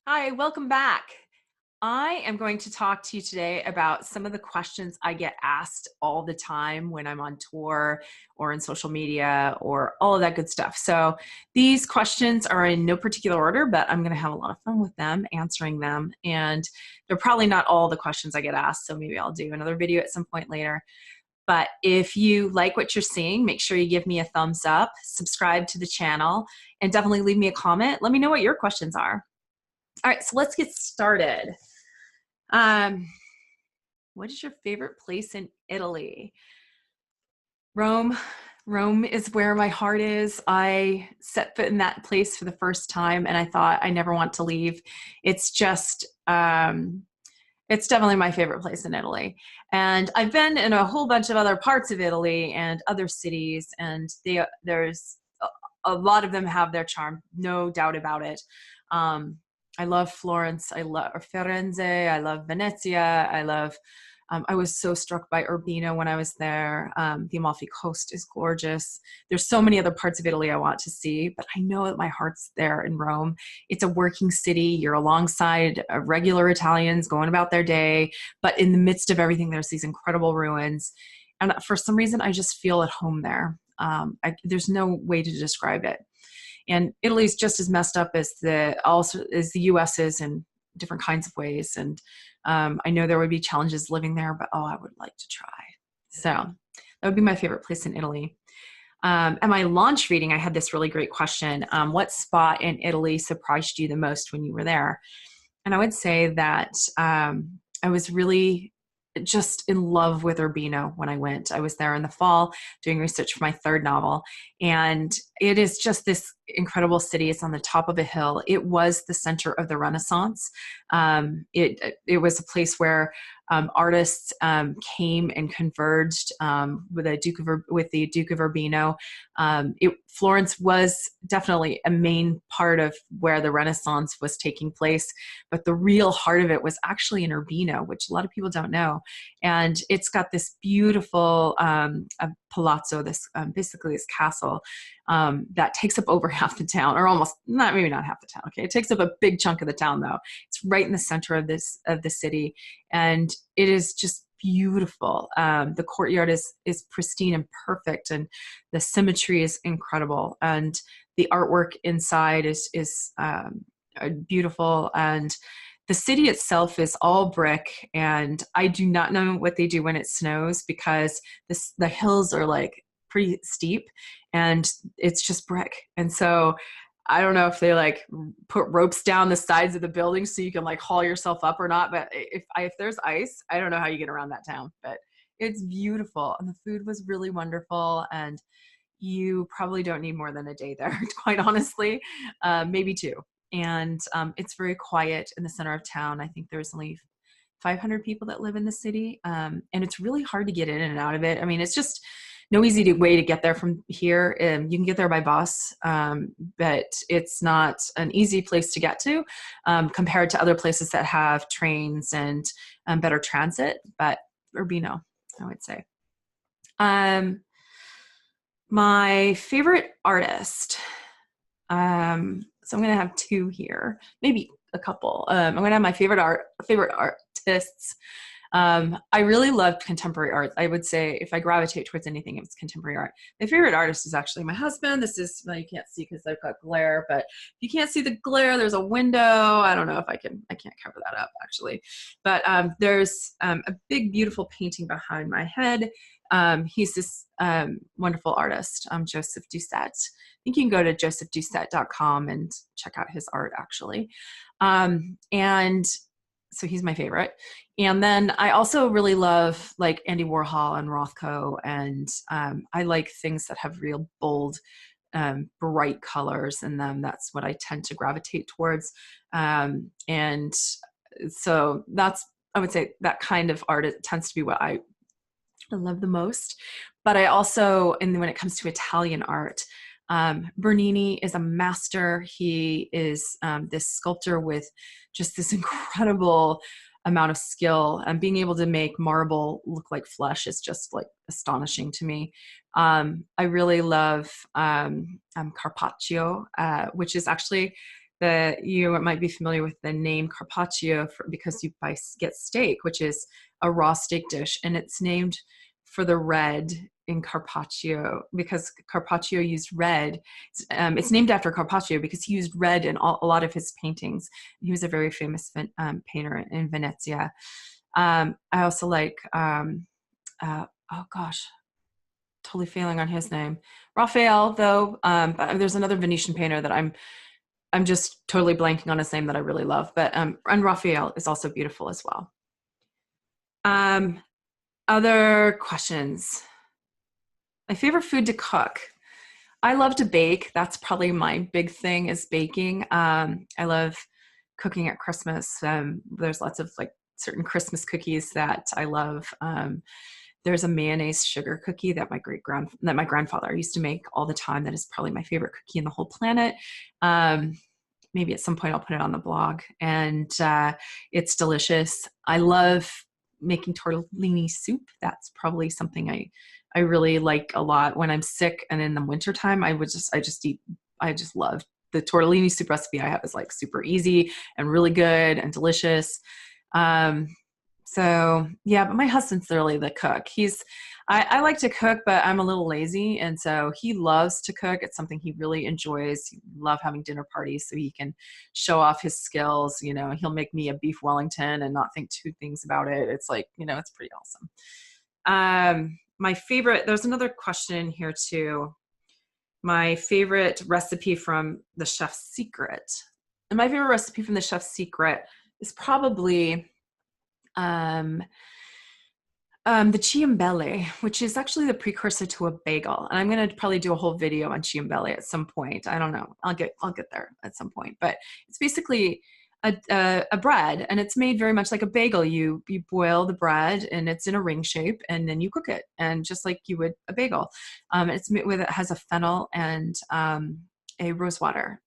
Hi, welcome back. I am going to talk to you today about some of the questions I get asked all the time when I'm on tour or in social media or all of that good stuff. So these questions are in no particular order, but I'm going to have a lot of fun with them, answering them. And they're probably not all the questions I get asked, so maybe I'll do another video at some point later. But if you like what you're seeing, make sure you give me a thumbs up, subscribe to the channel, and definitely leave me a comment. Let me know what your questions are. All right, so let's get started. Um, what is your favorite place in Italy? Rome. Rome is where my heart is. I set foot in that place for the first time and I thought I never want to leave. It's just, it's definitely my favorite place in Italy. And I've been in a whole bunch of other parts of Italy and other cities, and there's a lot of them have their charm, no doubt about it. I love Florence. I love Firenze. I love Venezia. I was so struck by Urbino when I was there. The Amalfi Coast is gorgeous. There's so many other parts of Italy I want to see, but I know that my heart's there in Rome. It's a working city. You're alongside regular Italians going about their day, but in the midst of everything, there's these incredible ruins. And for some reason, I just feel at home there. There's no way to describe it. And Italy is just as messed up as the US is in different kinds of ways. And I know there would be challenges living there, but I would like to try. So that would be my favorite place in Italy. At my launch reading, I had this really great question. What spot in Italy surprised you the most when you were there? And I would say that I was really just in love with Urbino when I went. I was there in the fall doing research for my third novel, and it is just this incredible city. It's on the top of a hill. It was the center of the Renaissance. It was a place where artists came and converged with the Duke of Urbino. Florence was definitely a main part of where the Renaissance was taking place, but the real heart of it was actually in Urbino, which a lot of people don't know. And it's got this beautiful palazzo, this basically this castle that takes up over half the town, or almost not, maybe not half the town. Okay, it takes up a big chunk of the town, though. It's right in the center of the city, and it is just beautiful. The courtyard is pristine and perfect, and the symmetry is incredible, and the artwork inside is beautiful, and the city itself is all brick. And I do not know what they do when it snows, because the hills are like pretty steep and it's just brick. And so I don't know if they like put ropes down the sides of the building so you can like haul yourself up or not. But if there's ice, I don't know how you get around that town, but it's beautiful. And the food was really wonderful. And you probably don't need more than a day there, quite honestly, maybe two. And it's very quiet in the center of town. I think there's only 500 people that live in the city. And it's really hard to get in and out of it. I mean, it's just no easy way to get there from here. You can get there by bus, but it's not an easy place to get to compared to other places that have trains and better transit. But Urbino, I would say. My favorite artist. So I'm going to have two here, maybe a couple. I'm going to have my favorite artists. I really love contemporary art. I would say if I gravitate towards anything, it's contemporary art. My favorite artist is actually my husband. This is, well, you can't see because I've got glare, but if you can't see the glare, there's a window. I don't know if I can't cover that up actually. But there's a big, beautiful painting behind my head. He's this wonderful artist, Joseph Doucet. I think you can go to josephdoucet.com and check out his art, actually. And so he's my favorite. And then I also really love like Andy Warhol and Rothko. And I like things that have real bold, bright colors in them. That's what I tend to gravitate towards. And so I would say that kind of art, it tends to be what I love the most. But I also, and when it comes to Italian art, Bernini is a master. He is this sculptor with just this incredible amount of skill, and being able to make marble look like flesh is just like astonishing to me. I really love Carpaccio, which is actually you might be familiar with the name carpaccio because you get steak, which is a raw steak dish, and it's named for the red in Carpaccio because Carpaccio used red. It's named after Carpaccio because he used red in a lot of his paintings. He was a very famous painter in Venezia. I also like, oh gosh, totally failing on his name. Raphael, though, but there's another Venetian painter that I'm just totally blanking on his name that I really love. But and Raphael is also beautiful as well. Other questions. My favorite food to cook. I love to bake. That's probably my big thing is baking. I love cooking at Christmas. There's lots of like certain Christmas cookies that I love. There's a mayonnaise sugar cookie that my grandfather used to make all the time. That is probably my favorite cookie in the whole planet. Maybe at some point I'll put it on the blog, and it's delicious. I love making tortellini soup. That's probably something I really like a lot when I'm sick and in the wintertime. I just love the tortellini soup recipe I have is like super easy and really good and delicious. So yeah, but my husband's really the cook. I like to cook, but I'm a little lazy. And so he loves to cook. It's something he really enjoys. He loves having dinner parties so he can show off his skills. You know, he'll make me a beef Wellington and not think two things about it. It's like, you know, it's pretty awesome. My favorite, there's another question here too. My favorite recipe from the Chef's Secret. And my favorite recipe from the Chef's Secret is probably the ciambelle, which is actually the precursor to a bagel. And I'm going to probably do a whole video on ciambelle at some point. I don't know. I'll get there at some point, but it's basically a bread, and it's made very much like a bagel. You boil the bread and it's in a ring shape, and then you cook it, and just like you would a bagel. It has a fennel and a rosewater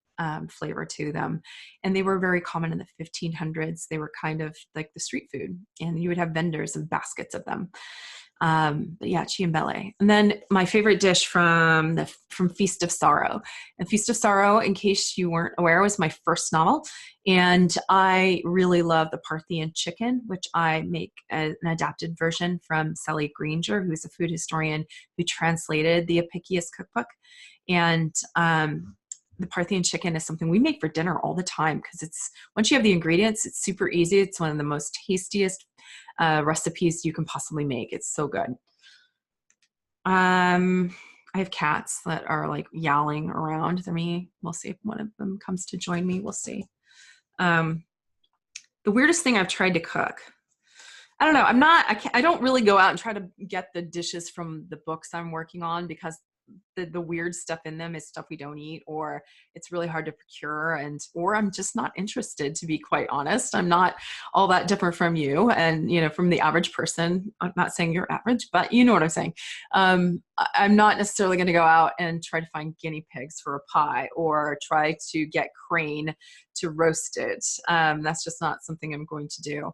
flavor to them. And they were very common in the 1500s. They were kind of like the street food, and you would have vendors and baskets of them. But yeah, ciambelle. And then my favorite dish from Feast of Sorrow. And Feast of Sorrow, in case you weren't aware, was my first novel. And I really love the Parthian chicken, which I make an adapted version from Sally Granger, who is a food historian who translated the Apicius cookbook. And the Parthian chicken is something we make for dinner all the time because once you have the ingredients, it's super easy. It's one of the most tastiest recipes you can possibly make. It's so good. I have cats that are like yowling around to me. We'll see if one of them comes to join me. We'll see. The weirdest thing I've tried to cook. I don't know. I don't really go out and try to get the dishes from the books I'm working on because the weird stuff in them is stuff we don't eat, or it's really hard to procure, or I'm just not interested, to be quite honest. I'm not all that different from you and, you know, from the average person. I'm not saying you're average, but you know what I'm saying. I'm not necessarily going to go out and try to find guinea pigs for a pie or try to get crane to roast it. That's just not something I'm going to do.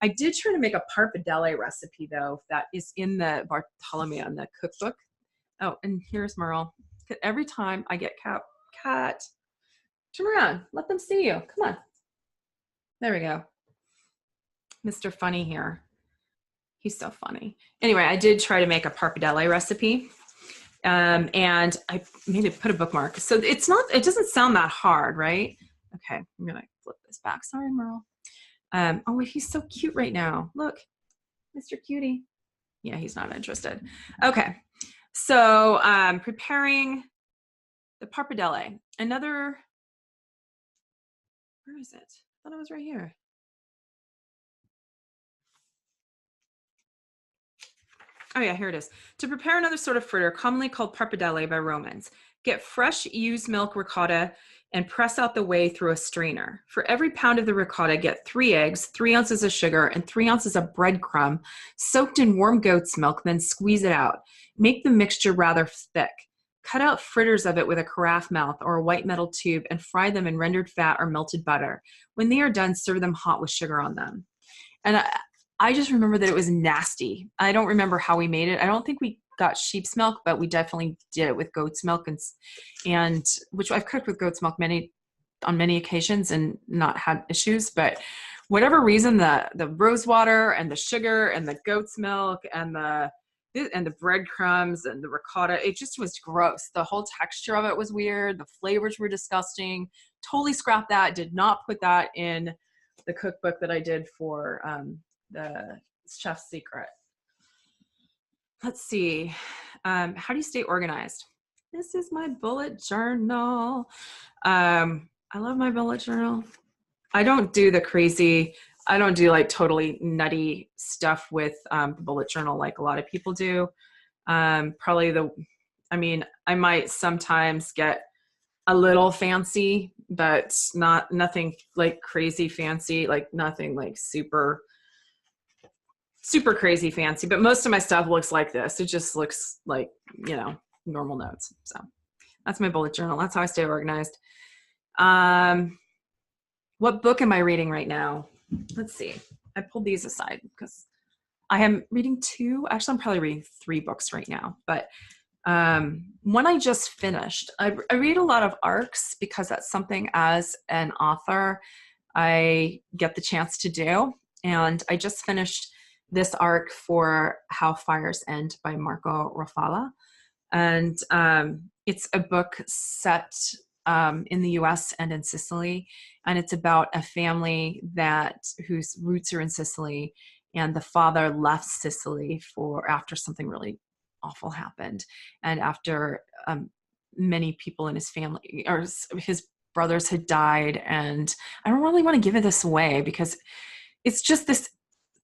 I did try to make a parpadelle recipe, though, that is in the Bartolomeo in the cookbook. Oh, and here's Merle. Every time I get cat, turn around, let them see you. Come on. There we go. Mr. Funny here. He's so funny. Anyway, I did try to make a parpadelle recipe. And I maybe put a bookmark. So it doesn't sound that hard, right? Okay, I'm going to flip this back. Sorry, Merle. Oh, he's so cute right now. Look, Mr. Cutie. Yeah, he's not interested. Okay. So preparing the parpadelle. Where is it? I thought it was right here. Oh yeah, here it is. To prepare another sort of fritter, commonly called parpadelle by Romans, get fresh used milk ricotta and press out the whey through a strainer. For every pound of the ricotta, get 3 eggs, 3 ounces of sugar, and 3 ounces of breadcrumb soaked in warm goat's milk, then squeeze it out. Make the mixture rather thick. Cut out fritters of it with a carafe mouth or a white metal tube and fry them in rendered fat or melted butter. When they are done, serve them hot with sugar on them. And I just remember that it was nasty. I don't remember how we made it. I don't think we got sheep's milk, but we definitely did it with goat's milk, and which I've cooked with goat's milk on many occasions and not had issues, but whatever reason, the rose water and the sugar and the goat's milk and the breadcrumbs and the ricotta, it just was gross. The whole texture of it was weird. The flavors were disgusting. Totally scrapped that. Did not put that in the cookbook that I did for the Chef's Secret. Let's see. How do you stay organized? This is my bullet journal. I love my bullet journal. I don't do like totally nutty stuff with the bullet journal like a lot of people do. I might sometimes get a little fancy, but nothing like crazy fancy, like nothing like super crazy fancy. But most of my stuff looks like this. It just looks like, normal notes. So that's my bullet journal. That's how I stay organized. What book am I reading right now? Let's see. I pulled these aside because I am reading I'm probably reading 3 books right now, but one I just finished. I read a lot of arcs because that's something as an author I get the chance to do. And I just finished this arc for How Fires End by Marco Raffaella. And it's a book set in the US and in Sicily. And it's about a family whose roots are in Sicily. And the father left Sicily after something really awful happened. And after many people in his family or his brothers had died. And I don't really want to give this away because it's just this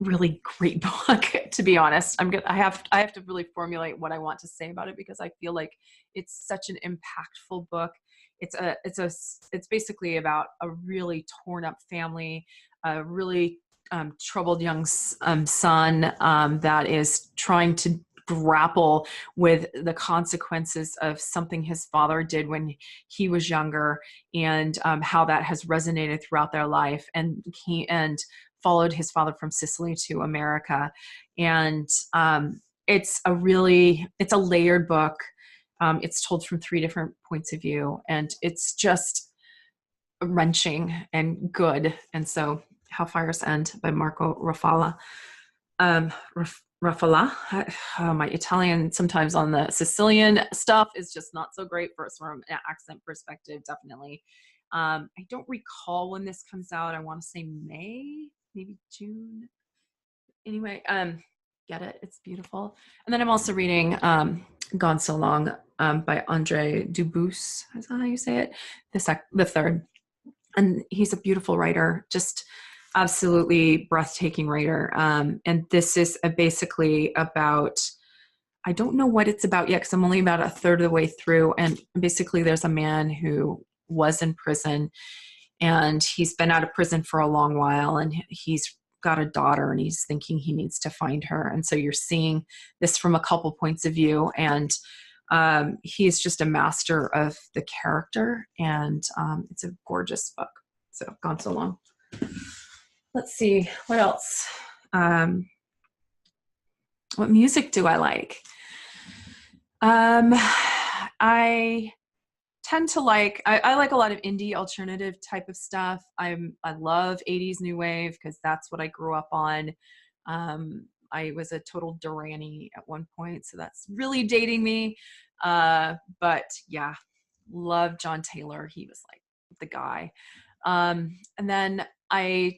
really great book, to be honest. I have to really formulate what I want to say about it because I feel like it's such an impactful book. It's basically about a really torn up family, a really troubled young son that is trying to grapple with the consequences of something his father did when he was younger, and how that has resonated throughout their life. And followed his father from Sicily to America. And it's a layered book. It's told from 3 different points of view, and it's just wrenching and good. And so How Fires End by Marco Raffaella. Raffaella. My Italian sometimes on the Sicilian stuff is just not so great from an accent perspective, definitely. I don't recall when this comes out. I want to say May, maybe June. Anyway, get it. It's beautiful. And then I'm also reading Gone So Long by Andre Dubus. Is that how you say it? The third. And he's a beautiful writer, just absolutely breathtaking writer. And this is basically about, I don't know what it's about yet because I'm only about a third of the way through. And basically there's a man who was in prison and he's been out of prison for a long while, and he's got a daughter and he's thinking he needs to find her. And so you're seeing this from a couple points of view, and he's just a master of the character, and it's a gorgeous book. So Gone So Long. Let's see, what else? What music do I like? I tend to I like a lot of indie alternative type of stuff. I love 80s new wave because that's what I grew up on. I was a total Durani at one point, so that's really dating me. But yeah, love John Taylor. He was like the guy. And then I've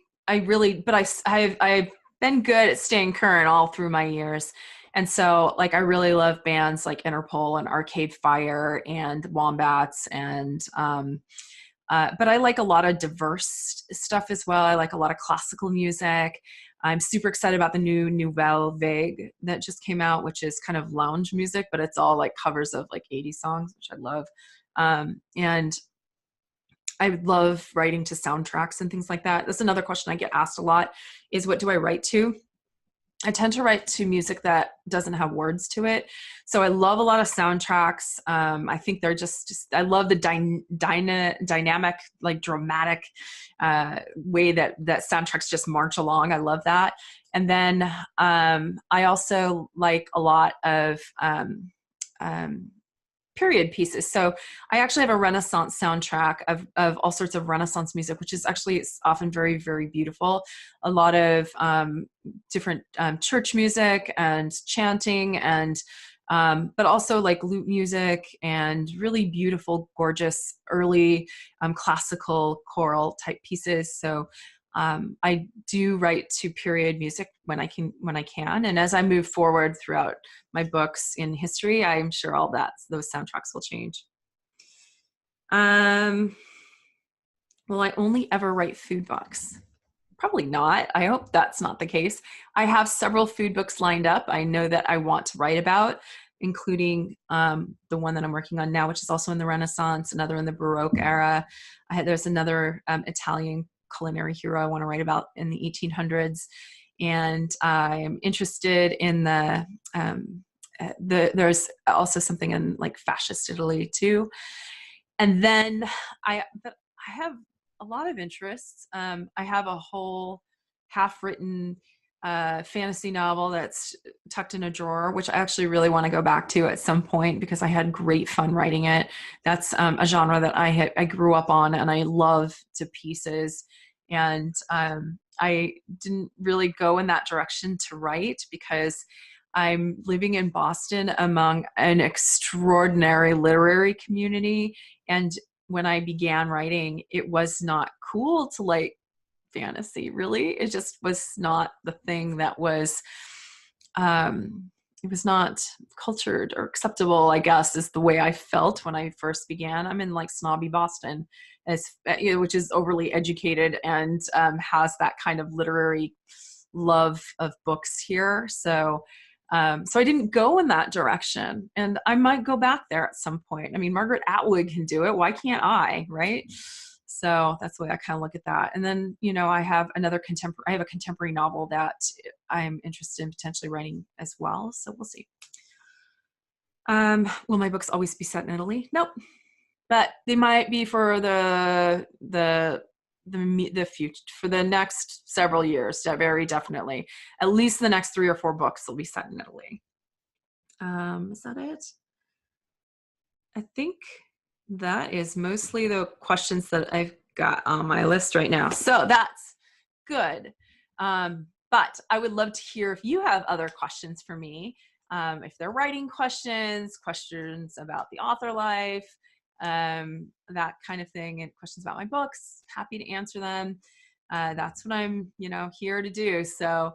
been good at staying current all through my years. And so I really love bands like Interpol and Arcade Fire and Wombats, and but I like a lot of diverse stuff as well. I like a lot of classical music. I'm super excited about the new Nouvelle Vague that just came out, which is kind of lounge music, but it's all covers of 80s songs, which I love. And I love writing to soundtracks and things like that. That's another question I get asked a lot is, what do I write to? I tend to write to music that doesn't have words to it. So I love a lot of soundtracks. I think they're just I love the dynamic, dramatic way that soundtracks just march along. I love that. And then I also like a lot of period pieces. So I actually have a Renaissance soundtrack of all sorts of Renaissance music, which is actually, it's often very, very beautiful. A lot of different church music and chanting, and but also like lute music and really beautiful, gorgeous, early classical choral type pieces. So I do write to period music when I can. And as I move forward throughout my books in history, I'm sure those soundtracks will change. Will I only ever write food books? Probably not. I hope that's not the case. I have several food books lined up. I know that I want to write about, including the one that I'm working on now, which is also in the Renaissance, another in the Baroque era. There's another Italian culinary hero I want to write about in the 1800s. And I'm interested in there's also something in like fascist Italy too. And then I have a lot of interests. I have a whole half-written fantasy novel that's tucked in a drawer, which I actually really want to go back to at some point because I had great fun writing it. That's a genre that I grew up on and I love to pieces. And I didn't really go in that direction to write because I'm living in Boston among an extraordinary literary community. And when I began writing, it was not cool to like fantasy, really. It just was not the thing that was, it was not cultured or acceptable, I guess, is the way I felt when I first began. I'm in like snobby Boston, which is overly educated and has that kind of literary love of books here. So I didn't go in that direction, and I might go back there at some point. I mean, Margaret Atwood can do it. Why can't I? Right. So that's the way I kind of look at that. And then, I have I have a contemporary novel that I'm interested in potentially writing as well. So we'll see. Will my books always be set in Italy? Nope. But they might be for the future, for the next several years, very definitely. At least the next 3 or 4 books will be set in Italy. Is that it? I think that is mostly the questions that I've got on my list right now. So that's good. But I would love to hear if you have other questions for me. If they're writing questions about the author life, that kind of thing, and questions about my books, happy to answer them. That's what I'm, here to do. So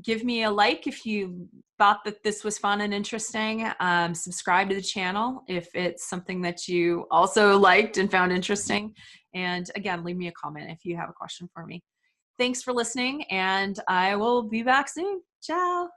give me a like if you thought that this was fun and interesting. Subscribe to the channel if it's something that you also liked and found interesting. And again, leave me a comment if you have a question for me. Thanks for listening, and I will be back soon. Ciao.